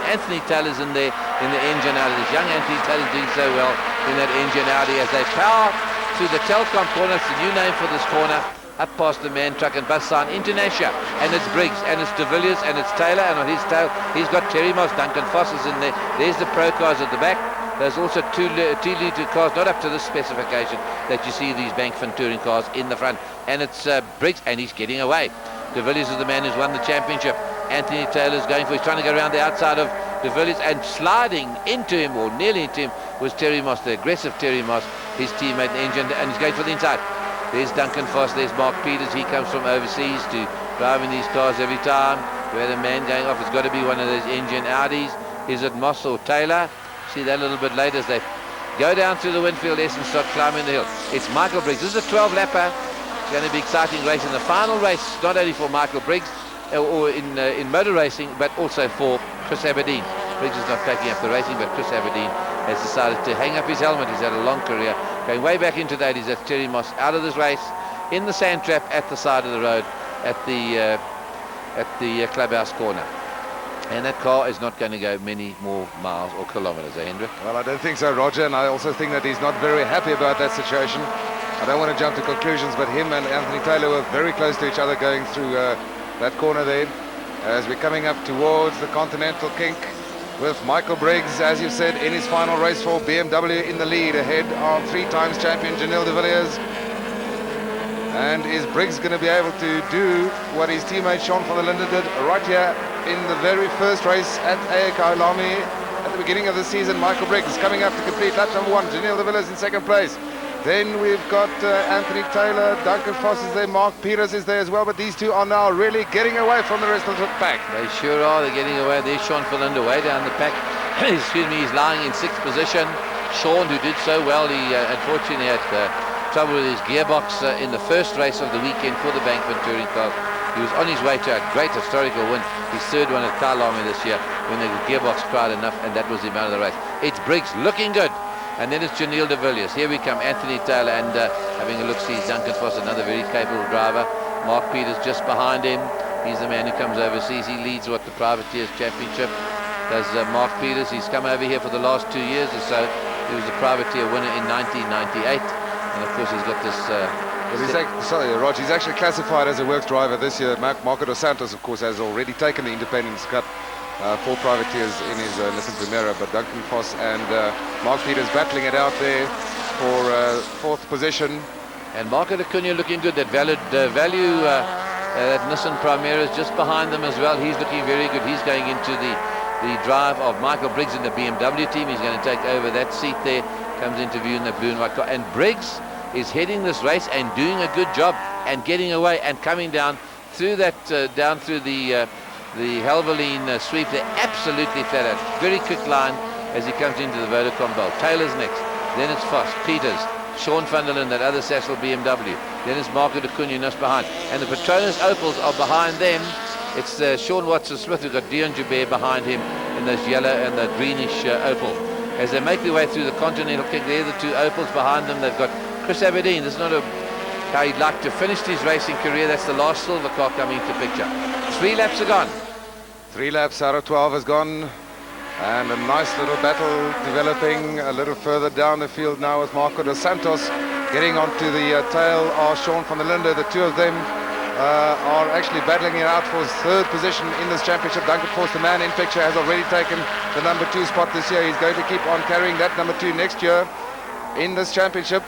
Anthony Taylor's in there in the engine Audi. This young Anthony Taylor's doing so well in that engine Audi as they power through the Telcom corner. It's the new name for this corner. Up past the man truck and bus sign into Nasher, and it's Briggs, and it's De Villiers, and it's Taylor, and on his tail he's got Terry Moss. Duncan Foss is in there. There's the pro cars at the back. There's also two litre cars, not up to this specification, that you see these Bankfin touring cars in the front, and it's Briggs, and he's getting away. De Villiers is the man who's won the championship. Anthony Taylor's going for, he's trying to go around the outside of De Villiers, and sliding into him, or nearly into him, was Terry Moss, the aggressive Terry Moss, his teammate in the engine, and he's going for the inside. There's Duncan Foss, there's Mark Peters. He comes from overseas to driving these cars every time. We had a man going off. It's got to be one of those engine Audis. Is it Moss or Taylor? See that a little bit later as they go down through the Winfield S and start climbing the hill. It's Michael Briggs. This is a 12-lapper. It's going to be exciting race in the final race, not only for Michael Briggs or in motor racing, but also for Chris Aberdeen. Briggs is not taking up the racing, but Chris Aberdeen has decided to hang up his helmet. He's had a long career. Going way back into the 80s, that's Terry Moss out of this race in the sand trap at the side of the road at the clubhouse corner. And that car is not going to go many more miles or kilometers, Hendrik? Well, I don't think so, Roger, and I also think that he's not very happy about that situation. I don't want to jump to conclusions, but him and Anthony Taylor were very close to each other going through that corner there. As we're coming up towards the Continental Kink, with Michael Briggs, as you said, in his final race for BMW in the lead, ahead of 3-time champion Janelle de Villiers. And is Briggs going to be able to do what his teammate Sean van der Linde did right here in the very first race at Kyalami at the beginning of the season? Michael Briggs coming up to complete lap number 1. Janelle de Villiers in second place. Then we've got Anthony Taylor, Duncan Foss is there, Mark Peters is there as well, but these two are now really getting away from the rest of the pack. They sure are, they're getting away. There's Sean van der Linde way down the pack. Excuse me, he's lying in 6th position. Sean, who did so well, he unfortunately had trouble with his gearbox in the first race of the weekend for the Bankfin Touring Car. He was on his way to a great historical win, his 3rd one at Kyalami this year, when the gearbox cried enough, and that was him out of the race. It's Briggs looking good. And then it's Janelle de Villiers. Here we come, Anthony Taylor, and having a look-see, Duncan Foss, another very capable driver. Mark Peters just behind him. He's the man who comes overseas. He leads what the Privateers Championship does. Mark Peters, he's come over here for the last 2 years or so. He was a Privateer winner in 1998. And of course, he's got this... sorry, Roger, he's actually classified as a works driver this year. Marco dos Santos, of course, has already taken the Independence Cup. 4 Privateers in his Nissan Primera, but Duncan Foss and Mark Peters battling it out there for 4th position. And Marco de Cunha looking good. That value that Nissan Primera is just behind them as well. He's looking very good. He's going into the drive of Michael Briggs in the BMW team. He's going to take over that seat there. Comes into view in the blue and white car. And Briggs is heading this race and doing a good job and getting away and coming down through that down through the Helveline sweep. They're absolutely flat out. Very quick line as he comes into the Vodacom Bowl. Taylor's next. Then it's Foss, Peters, Sean van der Linde, that other Sassel BMW. Then it's Marco de Cunha just behind. And the Petronas Opals are behind them. It's Sean Watson-Smith. We've got Dion Joubert behind him in those yellow and the greenish Opal. As they make their way through the Continental Kick, they're the 2 Opals behind them. They've got Chris Aberdeen. This is not how he'd like to finish his racing career. That's the last silver car coming into picture. 3 laps are gone. 3 laps out of 12 has gone, and a nice little battle developing a little further down the field now with Marco dos Santos getting onto the tail of Sean van der Linde. The 2 of them are actually battling it out for 3rd position in this championship. Duncan Foss, the man in picture, has already taken the number 2 spot this year. He's going to keep on carrying that number 2 next year in this championship,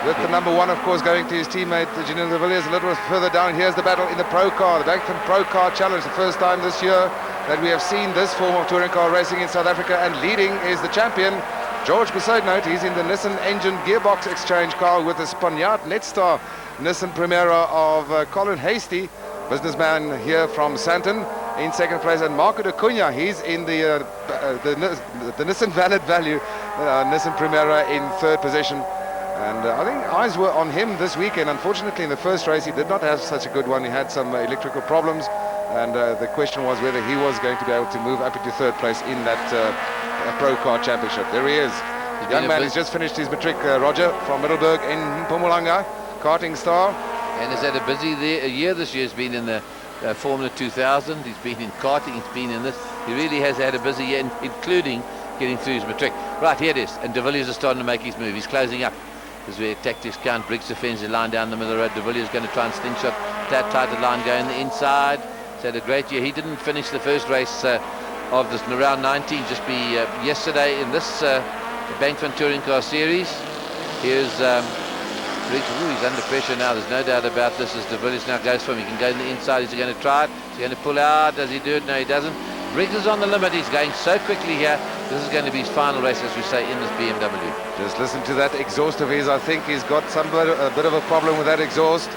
with the number 1, of course, going to his teammate Janelle de Villiers. A little further down, here's the battle in the Pro Car, the Bankfin Pro Car Challenge, the first time this year that we have seen this form of touring car racing in South Africa, and leading is the champion, George Besaidnout. He's in the Nissan engine gearbox exchange car with the Spaniard Netstar Nissan Primera of Colin Hasty, businessman here from Sandton, in second place, and Marco de Cunha, he's in the Nissan Valid Value Nissan Primera in 3rd position. And I think eyes were on him this weekend. Unfortunately, in the first race, he did not have such a good one. He had some electrical problems, and the question was whether he was going to be able to move up into 3rd place in that Pro Car Championship. There he is. The young man has just finished his matric, Roger, from Middelburg in Mpumalanga, karting star. And has had a busy year this year. He's been in the Formula 2000. He's been in karting. He's been in this. He really has had a busy year, including getting through his matric. Right, here it is, and De Villiers is starting to make his move. He's closing up. As we tactics count, Briggs defends the line down the middle of the road. De Villiers is going to try and slingshot that tighter line going the inside. He's had a great year. He didn't finish the first race of this round 19, just be yesterday in this Bankfin Touring Car Series. Here's Briggs. Ooh, he's under pressure now. There's no doubt about this. As De Villiers now goes for him, he can go in the inside. He's going to try it. He's going to pull out. Does he do it? No, he doesn't. Briggs is on the limit. He's going so quickly here. This is going to be his final race, as we say, in this BMW. Just listen to that exhaust of his. I think he's got a bit of a problem with that exhaust.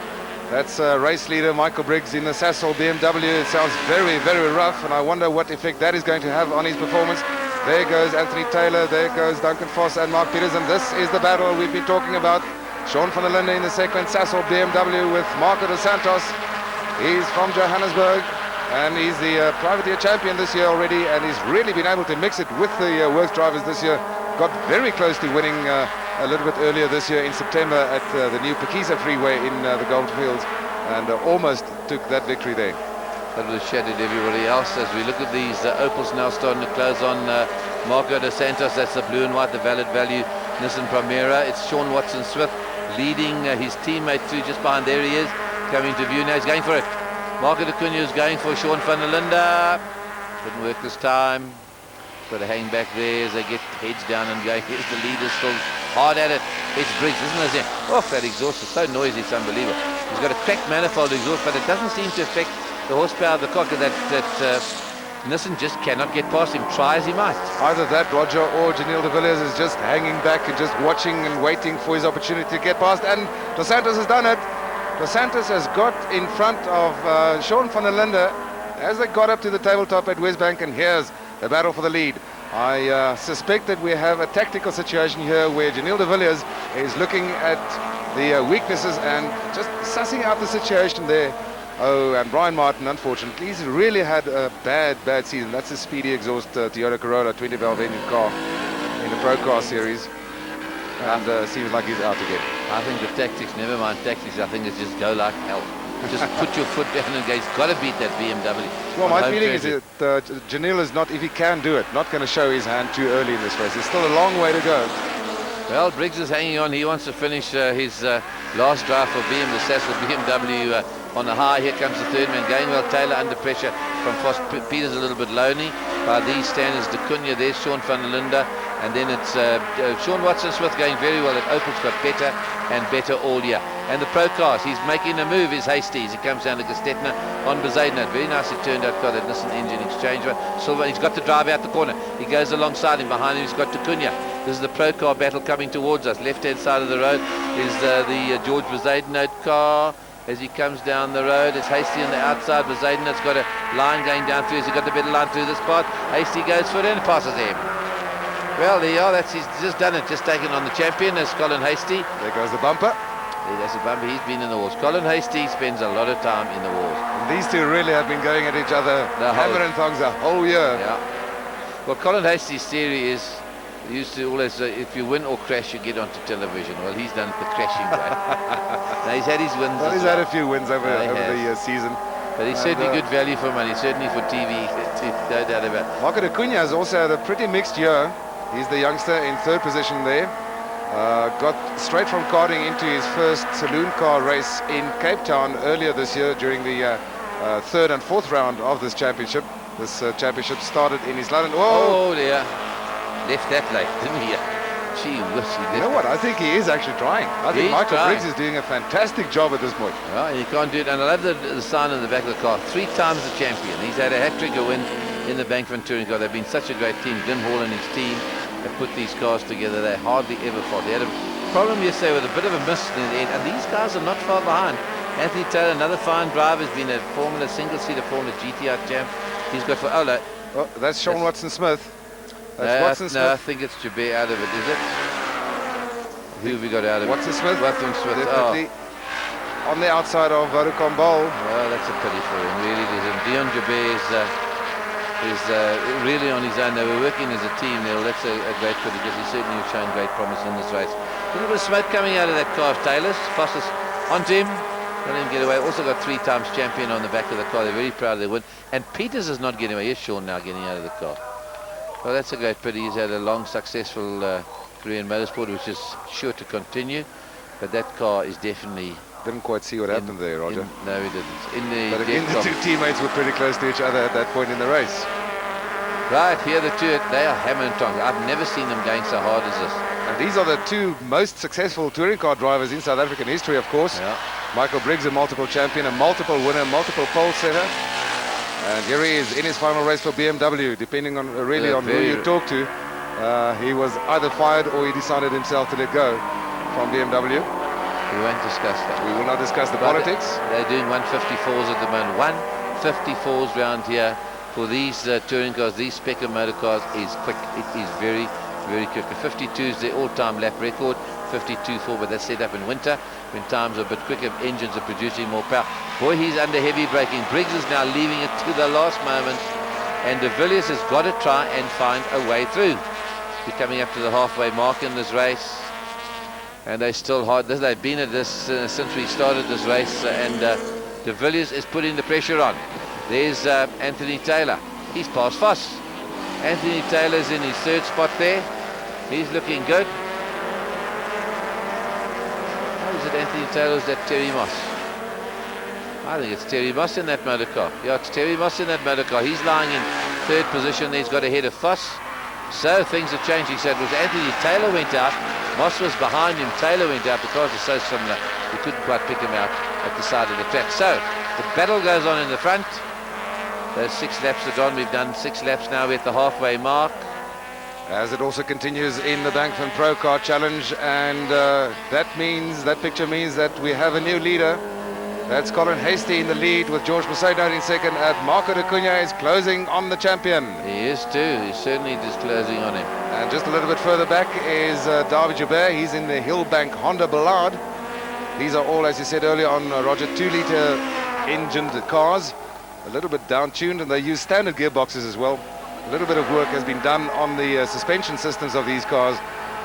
That's race leader Michael Briggs in the Sasol BMW. It sounds very, very rough, and I wonder what effect that is going to have on his performance. There goes Anthony Taylor, there goes Duncan Foss and Mark Peters, and this is the battle we've been talking about. Sean van der Linde in the second, Sasol BMW with Marco dos Santos. He's from Johannesburg, and he's the privateer champion this year already, and he's really been able to mix it with the works drivers this year. Got very close to winning a little bit earlier this year in September at the new Pekisa Freeway in the Goldfields, and almost took that victory there. That was shattered everybody else. As we look at these Opals now starting to close on Marco dos Santos. That's the blue and white, the valid value Nissan Primera. It's Sean Watson-Smith leading his teammate through just behind. There he is, coming to view now. He's going for it. Marco de Cunha is going for Sean van der Linde. Didn't work this time. Got to hang back there as they get heads down and going. Here's the leader still hard at it. It's Briggs, isn't it? Oh, that exhaust is so noisy, it's unbelievable. He's got a cracked manifold exhaust, but it doesn't seem to affect the horsepower of the car. That Nissan just cannot get past him, try as he might. Either that, Roger, or Janelle de Villiers is just hanging back and just watching and waiting for his opportunity to get past. And Dos Santos has done it. Dos Santos has got in front of Sean van der Linde as they got up to the tabletop at Westbank, and here's the battle for the lead. I suspect that we have a tactical situation here where Janelle de Villiers is looking at the weaknesses and just sussing out the situation there. Oh, and Brian Martin, unfortunately, he's really had a bad season. That's a speedy exhaust Toyota Corolla 20 valve engine car in the Pro Car Series, and seems like he's out again. I think the tactics, never mind tactics, I think it's just go like hell. Just put your foot down and go. He's got to beat that BMW. Well, my feeling is that Janelle is not, if he can do it, not going to show his hand too early in this race. There's still a long way to go. Well, Briggs is hanging on. He wants to finish his last drive for the Sasol BMW on the high. Here comes the third man going well. Taylor under pressure from Foss. Peter's a little bit lonely. By these standards, de Cunha, there's Sean van der Linde. And then it's Sean Watson-Smith going very well. At Opel's got better and better all year. And the Pro Cars, he's making a move, is Hasties. He comes down to Gestetner on Bezuidenhout. Very nicely turned out car, that Nissan engine exchange. Silver, he's got to drive out the corner. He goes alongside him. Behind him, he's got de Cunha. This is the Pro Car battle coming towards us. Left-hand side of the road is the George Bezuidenhout car. As he comes down the road, it's Hasty on the outside. Bezuidenhout's got a line going down through. Has he got the better line through this part? Hasty goes for it and passes him. Well, there you are. He's just done it. Just taken on the champion as Colin Hasty. There goes the bumper. That's the bumper. He's been in the wars. Colin Hasty spends a lot of time in the wars. And these two really have been going at each other, hammer and tongs, the whole year. Yeah. Well, Colin Hasty's theory is, he used to always say, if you win or crash, you get onto television. Well, he's done the crashing way. Now, he's had his wins. Well, he's had a few wins over the season. But he's certainly good value for money, certainly for TV, no doubt about it. Marco de Cunha has also had a pretty mixed year. He's the youngster in third position there. Got straight from karting into his first saloon car race in Cape Town earlier this year during the third and fourth round of this championship. This championship started in East London. Oh dear. Left that late, didn't he? Gee whiz, he left. You know what? I think he is actually trying. I think Michael Briggs is doing a fantastic job at this point. Well, he can't do it. And I love the sign on the back of the car. 3 times the champion. He's had a hat-trick win in the Bankfin Touring Car. They've been such a great team. Jim Hall and his team have put these cars together. They hardly ever fought. They had a problem yesterday with a bit of a miss in the end. And these guys are not far behind. Anthony Taylor, another fine driver, has been a single-seater Formula GTR champ. He's got for that's Sean Watson-Smith. That's no, I think it's Jabir out of it, is it? Who have we got out of it? Watson-Smith. Watson-Smith. Definitely. On the outside of Vodacom Bowl. Well, that's a pity for him, really. Dion Jabir is really on his own. They were working as a team there. Well, that's a great pity because he certainly has shown great promise in this race. A little bit of smoke coming out of that car of Taylor's. Foster's onto him. Let him get away. Also got 3 times champion on the back of the car. They're very proud of their win. And Peters is not getting away. Here's Sean now getting out of the car. Well, that's a great pity. He's had a long, successful career in motorsport, which is sure to continue. But that car is definitely... Didn't quite see what happened there, Roger. No, he didn't. But again, the 2 teammates were pretty close to each other at that point in the race. Right, here the 2, they are hammer and tongs. I've never seen them going so hard as this. And these are the 2 most successful touring car drivers in South African history, of course. Yeah. Michael Briggs, a multiple champion, a multiple winner, multiple pole setter. And here he is in his final race for BMW, depending on on who you talk to. He was either fired or he decided himself to let go from BMW. We won't discuss that. We will not discuss the politics. They're doing 154s at the moment. 154s round here for these touring cars, these Spectre motor cars is quick. It is very, very quick. The 52 is the all-time lap record. 52.4, but that's set up in winter when times are a bit quicker, engines are producing more power. Boy, he's under heavy braking. Briggs is now leaving it to the last moment, and de Villiers has got to try and find a way through. We're coming up to the halfway mark in this race, and they're still hard. They've been at this since we started this race, and de Villiers is putting the pressure on. There's Anthony Taylor. He's past Voss. Anthony Taylor's in his 3rd spot there. He's looking good. Is it Anthony Taylor or is that Terry Moss? I think it's Terry Moss in that motor car. Yeah, it's Terry Moss in that motor car. He's lying in 3rd position. He's got ahead of Voss. So things are changing. So it was Anthony Taylor went out. Moss was behind him. Taylor went out. The cars are so similar. He couldn't quite pick him out at the side of the track. So the battle goes on in the front. Those 6 laps are gone. We've done 6 laps now. We're at the halfway mark. As it also continues in the Bankfin Pro Car Challenge, and that picture means that we have a new leader. That's Colin Hastie in the lead with George Mercedes in 2nd, and Marco de Cunha is closing on the champion. He is too. He's certainly just closing on him. And just a little bit further back is David Joubert. He's in the Hillbank Honda Ballard. These are all, as you said earlier on, Roger, 2-litre engined cars, a little bit down-tuned, and they use standard gearboxes as well. A little bit of work has been done on the suspension systems of these cars.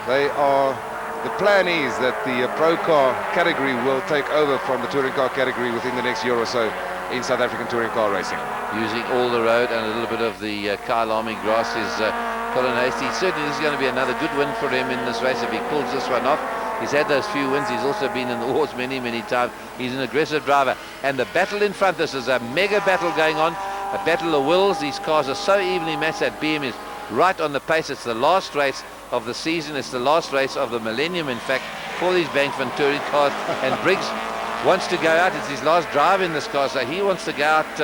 The plan is that the pro car category will take over from the touring car category within the next year or so in South African touring car racing. Using all the road and a little bit of the Kyalami grass is Colin Hastie. Certainly this is going to be another good win for him in this race if he pulls this one off. He's had those few wins. He's also been in the wars many, many times. He's an aggressive driver. And the battle in front, this is a mega battle going on. A battle of wills. These cars are so evenly matched that BM is right on the pace. It's the last race of the season. It's the last race of the millennium, in fact, for these Bankfin touring cars. And Briggs wants to go out. It's his last drive in this car, so he wants to go out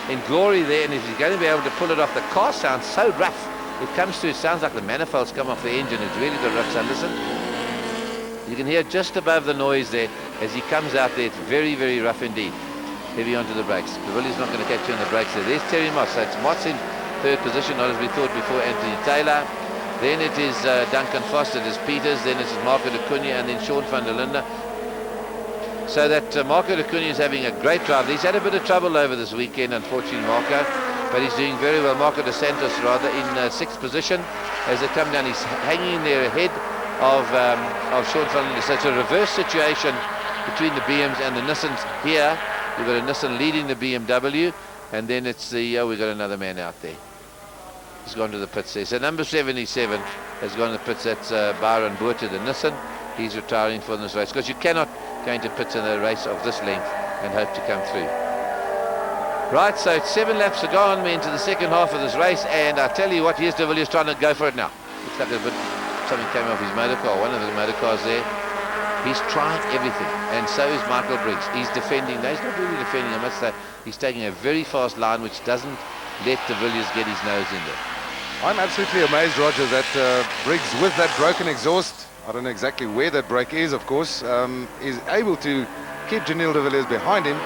in glory there. And if he's going to be able to pull it off, the car sounds so rough. It comes through. It sounds like the manifolds come off the engine. It's really got rough. So listen. You can hear just above the noise there as he comes out there. It's very, very rough indeed. Heavy onto the brakes. De Villiers not going to catch you on the brakes there. There's Terry Moss. So it's Moss in 3rd position, not as we thought before, Anthony Taylor. Then it is Duncan Foster, it is Peters, then it is Marco de Cunha, and then Sean van der Linde. So that Marco de Cunha is having a great drive. He's had a bit of trouble over this weekend, unfortunately, Marco, but he's doing very well. Marco de Santos, rather, in 6th position as they come down. He's hanging there ahead of Sean van der Linde. So it's a reverse situation between the BMs and the Nissans here. We've got a Nissan leading the BMW, and then it's the, we've got another man out there. He's gone to the pits there. So number 77 has gone to the pits. That's Byron Boerter, the Nissan. He's retiring for this race, because you cannot go into pits in a race of this length and hope to come through. Right, so it's 7 laps to go on. We're into the second half of this race, and I tell you what, here's de Villiers trying to go for it now. Looks like a bit, something came off his motor car, one of the motor cars there. He's trying everything, and so is Michael Briggs. He's defending. No, he's not really defending, I must say. He's taking a very fast line, which doesn't let de Villiers get his nose in there. I'm absolutely amazed, Roger, that Briggs, with that broken exhaust, I don't know exactly where that brake is, of course, is able to keep Janil de Villiers behind him.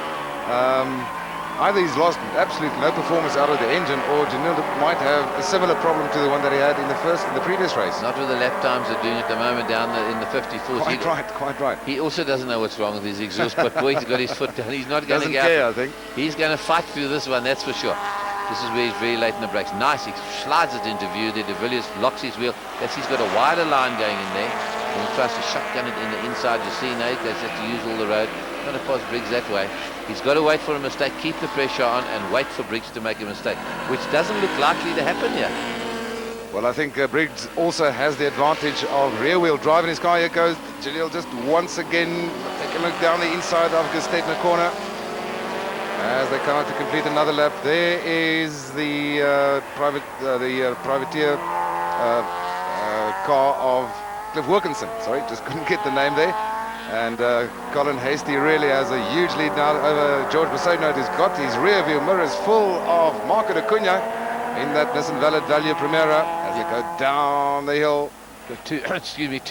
Either he's lost absolutely no performance out of the engine, or Janil might have a similar problem to the one that he had in the previous race. Not with the lap times they're doing at the moment down in the 54s. Quite right. He also doesn't know what's wrong with his exhaust, but boy, he's got his foot down. He's not going to get care, I think. He's going to fight through this one, that's for sure. This is where he's very late in the brakes. Nice, he slides it into view there. De Villiers locks his wheel. He's got a wider line going in there. And he tries to shotgun it in the inside. You see now he goes to use all the road. Not to pass Briggs that way. He's got to wait for a mistake, keep the pressure on, and wait for Briggs to make a mistake, which doesn't look likely to happen here. Well, I think Briggs also has the advantage of rear-wheel drive in his car. Here goes Jalil just once again. Take a look down the inside of the State in the corner. As they come out to complete another lap, there is the privateer car of Cliff Wilkinson. Sorry, just couldn't get the name there. And Colin Hastie really has a huge lead now over George Boussaint, who's got his rear view mirrors full of Marco de Cunha in that Nissan Valid Value Primera as they go down the hill. Two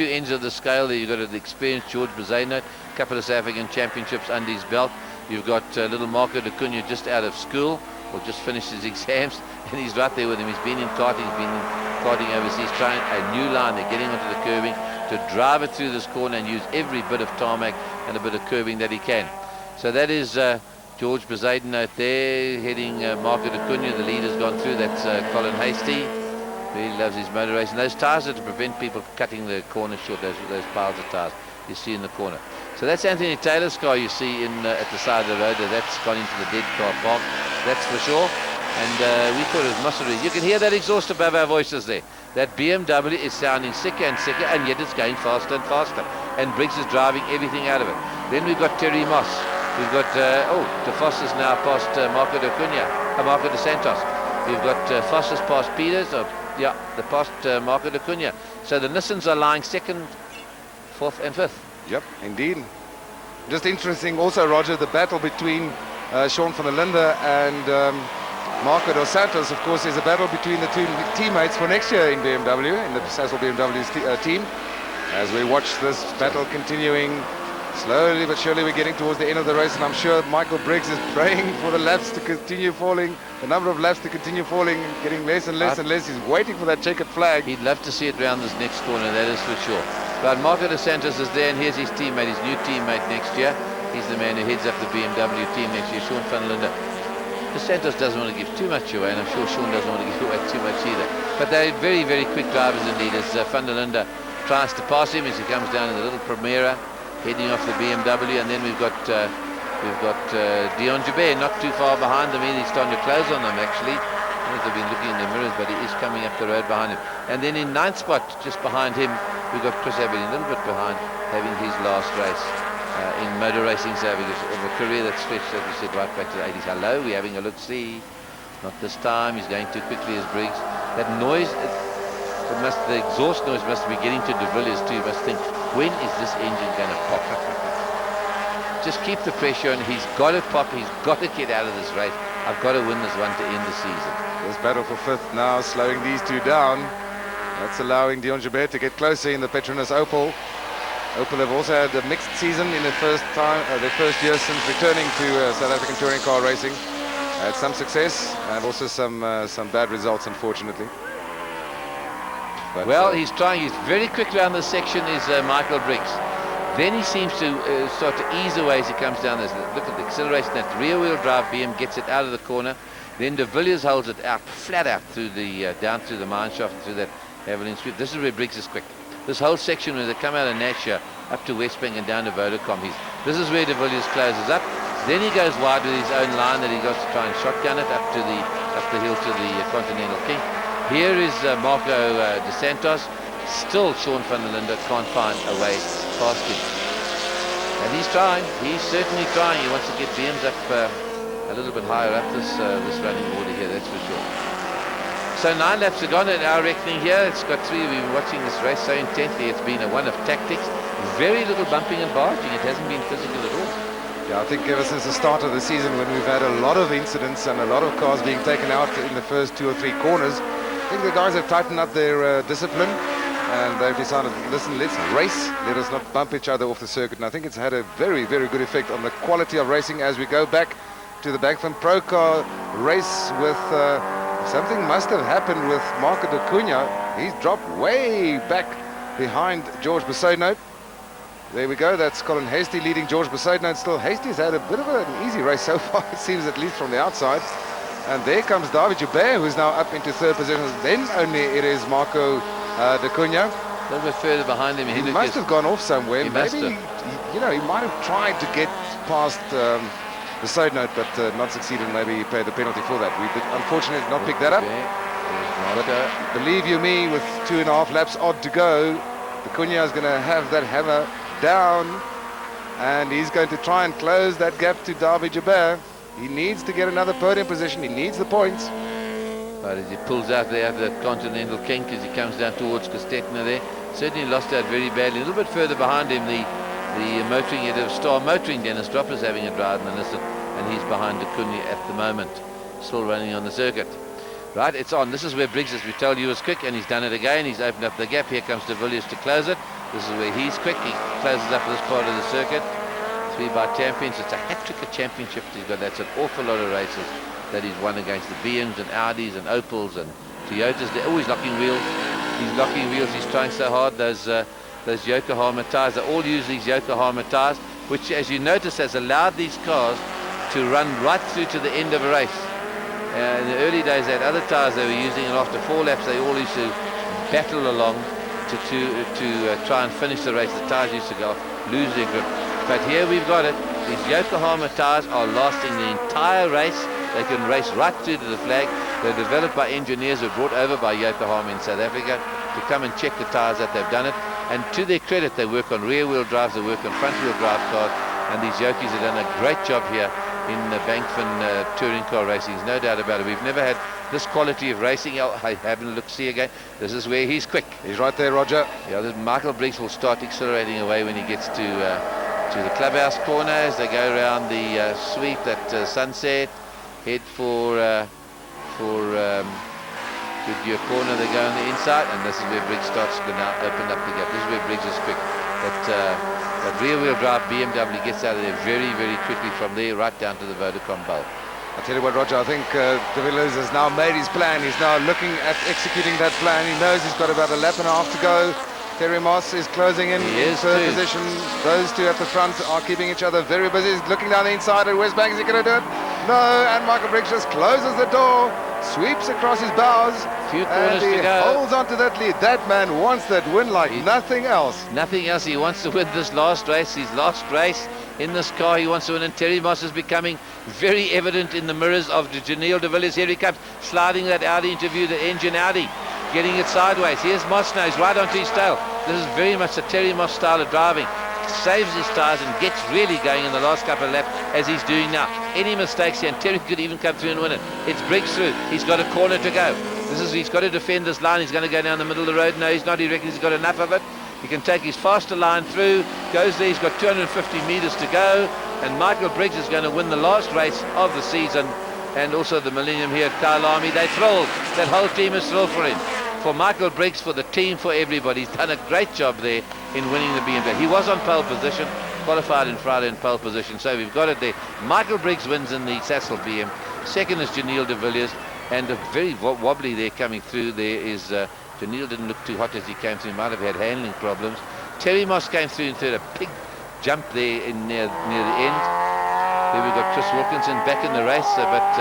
ends of the scale there. You've got an experienced George Boussaint, a couple of South African championships under his belt. You've got little Marco de Cunha just out of school, or just finished his exams, and he's right there with him. He's been in karting, overseas, trying a new line. They're getting onto the curbing to drive it through this corner and use every bit of tarmac and a bit of curbing that he can. So that is George Boussaint out there, heading Marco de Cunha. The lead has gone through. That's Colin Hastie. Really loves his motor racing. Those tyres are to prevent people cutting the corner short, those piles of tyres you see in the corner. So that's Anthony Taylor's car you see in at the side of the road. That's gone into the dead car park, that's for sure. And we thought it was muscle. You can hear that exhaust above our voices there. That BMW is sounding sicker and sicker, and yet it's going faster and faster. And Briggs is driving everything out of it. Then we've got Terry Moss. We've got, De Vos is now past Marco de Cunha, Marco de Santos. We've got Vos is past Peters, the past Marco de Cunha. So the Nissans are lying second, fourth and fifth. Yep, indeed. Just interesting also, Roger, the battle between Sean van der Linde and Marco dos Santos. Of course, there's a battle between the two teammates for next year in BMW, in the Sasol BMW's team. As we watch this battle continuing, slowly but surely we're getting towards the end of the race, and I'm sure Michael Briggs is praying for the laps to continue falling, the number of laps to continue falling, getting less and less and less. He's waiting for that checkered flag. He'd love to see it round this next corner, that is for sure. But Marco dos Santos is there, and here's his teammate, his new teammate next year. He's the man who heads up the BMW team next year, Sean van der Linde. Dos Santos doesn't want to give too much away, and I'm sure Sean doesn't want to give away too much either. But they're very, very quick drivers indeed, as van der Linde tries to pass him as he comes down in the little Primera, heading off the BMW. And then we've got Dion Joubert not too far behind them either. He's starting to close on them actually. I don't know if they've been looking in the mirrors, but he is coming up the road behind him. And then in ninth spot, just behind him, we've got Chris Abbott, a little bit behind, having his last race in motor racing, so having a career that's stretched, as we said, right back to the 80s. Hello, we're having a look-see. Not this time, he's going too quickly as Briggs. That noise, the exhaust noise must be getting to De Villiers too. You must think, when is this engine going to pop? Just keep the pressure on. He's got to pop. He's got to get out of this race. I've got to win this one to end the season. This battle for fifth now, slowing these two down. That's allowing Dion Joubert to get closer in the Petronas Opel. Opel have also had a mixed season in their first year since returning to South African touring car racing. Had some success and also some bad results, unfortunately. But, well, he's trying. He's very quick around this section. Is Michael Briggs. Then he seems to start to ease away as he comes down. There's look at the acceleration. That rear-wheel drive BM gets it out of the corner. Then De Villiers holds it out, flat out through the down through the mine shaft and through that Evelyn Street. This is where Briggs is quick. This whole section where they come out of Nashua up to Westbank and down to Vodacom. This is where De Villiers closes up. Then he goes wide with his own line that he got to try and shotgun it up the hill to the Continental King. Here is Marco dos Santos. Still Sean van der Linde can't find a way past him. And he's trying. He's certainly trying. He wants to get BMs up a little bit higher up this running order here, that's for sure. So 9 laps are gone at our reckoning here. It's got 3. We've been watching this race so intently. It's been a one of tactics. Very little bumping and barging. It hasn't been physical at all. Yeah, I think ever since the start of the season, when we've had a lot of incidents and a lot of cars being taken out in the first 2 or 3 corners, I think the guys have tightened up their discipline, and they've decided, listen, let's race, let us not bump each other off the circuit. And I think it's had a very, very good effect on the quality of racing as we go back to the Bankfin Pro Car race with something must have happened with Marco de Cunha. He's dropped way back behind George Boussaint. There we go. That's Colin Hastie leading George Boussaint. Still, Hastie's had a bit of an easy race so far, it seems, at least from the outside. And there comes David Joubert, who's now up into 3rd position. Then only it is Marco de Cunha. A little bit further behind him. He must have gone off somewhere. He Maybe, you know, he might have tried to get past the side note, but not succeeded. Maybe he paid the penalty for that. We did, unfortunately, did not pick that up. But believe you me, with 2.5 laps odd to go, Vicuña is going to have that hammer down, and he's going to try and close that gap to David Joubert. He needs to get another podium position. He needs the points. But as he pulls out there, the Continental Kink, as he comes down towards Kostetner there, certainly lost out very badly. A little bit further behind him, the motoring head of Star Motoring, Dennis Dropper's having a drive in the listen, and he's behind Vicuña at the moment, still running on the circuit. Right, it's on. This is where Briggs, as we told you, was quick, and he's done it again. He's opened up the gap. Here comes De Villiers to close it. This is where he's quick. He closes up this part of the circuit. 3 by champions. It's a hat-trick of championships he's got. That's an awful lot of races that he's won against the BMs and Audis and Opels and Toyotas. They're always locking wheels. He's locking wheels. He's trying so hard. Those Yokohama tyres. They all use these Yokohama tyres, which, as you notice, has allowed these cars to run right through to the end of a race. In the early days, they had other tyres they were using, and after 4 laps, they all used to battle along to try and finish the race. The tyres used to go off, lose their grip. But here we've got it. These Yokohama tyres are lasting the entire race. They can race right through to the flag. They're developed by engineers who are brought over by Yokohama in South Africa to come and check the tyres that they've done it. And to their credit, they work on rear-wheel drives, they work on front-wheel drive cars, and these Yokies have done a great job here in the Bankfin touring car racing. There's no doubt about it. We've never had this quality of racing. I haven't a look see again. This is where he's quick. He's right there, Roger. Yeah, Michael Briggs will start accelerating away when he gets to the clubhouse corner as they go around the sweep at Sunset. Head for Goodyear corner. They go on the inside, and this is where Briggs starts to now open up the gap. This is where Briggs is quick. That rear-wheel drive BMW gets out of there very, very quickly from there right down to the Vodacom Bowl. I'll tell you what, Roger, I think De Villiers has now made his plan. He's now looking at executing that plan. He knows he's got about 1.5 laps to go. Terry Moss is closing in third position. Those two at the front are keeping each other very busy. He's looking down the inside at West Bank. Is he going to do it? No, and Michael Briggs just closes the door, sweeps across his bows, and he holds on to that lead. That man wants that win like nothing else. Nothing else. He wants to win this last race, his last race in this car. He wants to win, and Terry Moss is becoming very evident in the mirrors of Janelle de Villiers. Here he comes, sliding that Audi into view, the engine Audi, getting it sideways. Here's Moss now, he's right onto his tail. This is very much the Terry Moss style of driving. Saves his tyres and gets really going in the last couple of laps, as he's doing now. Any mistakes here, and Terry could even come through and win it. It's Briggs through. He's got a corner to go. He's got to defend this line. He's going to go down the middle of the road. No, he's not. He reckons he's got enough of it. He can take his faster line through. Goes there. He's got 250 meters to go. And Michael Briggs is going to win the last race of the season, and also the Millennium here at Kyalami. They're thrilled. That whole team is thrilled for him. For Michael Briggs, for the team, for everybody. He's done a great job there in winning the BMW. He was on pole position, qualified in Friday in pole position, so we've got it there. Michael Briggs wins in the Sassel BM. Second is Janelle de Villiers, and a very wobbly there coming through. There is Janelle didn't look too hot as he came through. He might have had handling problems. Terry Moss came through and threw a big jump there near the end. There we've got Chris Wilkinson back in the race, but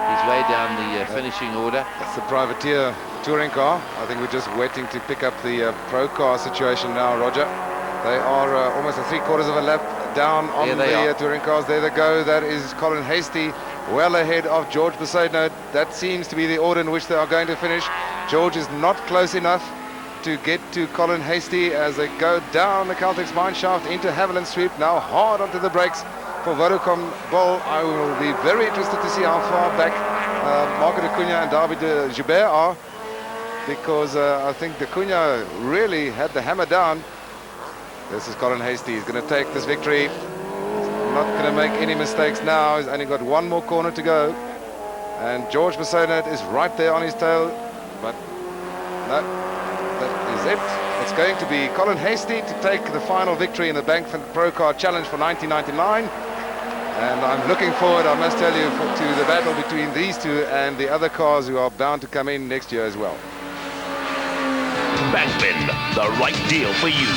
he's way down the finishing order. That's the privateer touring car. I think we're just waiting to pick up the pro car situation now, Roger. They are almost a 3/4 of a lap down on the touring cars. There they go. That is Colin Hasty, well ahead of George Besaidnout. That seems to be the order in which they are going to finish. George is not close enough to get to Colin Hasty as they go down the Caltex mine shaft into Haviland Sweep. Now hard onto the brakes for Vodacom Bowl. I will be very interested to see how far back Marco Vicuña and David Joubert are, because I think Vicuña really had the hammer down. This is Colin Hasty. He's going to take this victory. He's not going to make any mistakes now. He's only got one more corner to go. And George Besaidnout is right there on his tail. But no, that is it. It's going to be Colin Hasty to take the final victory in the Bankfin Pro Car Challenge for 1999. And I'm looking forward, I must tell you, to the battle between these two and the other cars who are bound to come in next year as well. Bankfin, the right deal for you.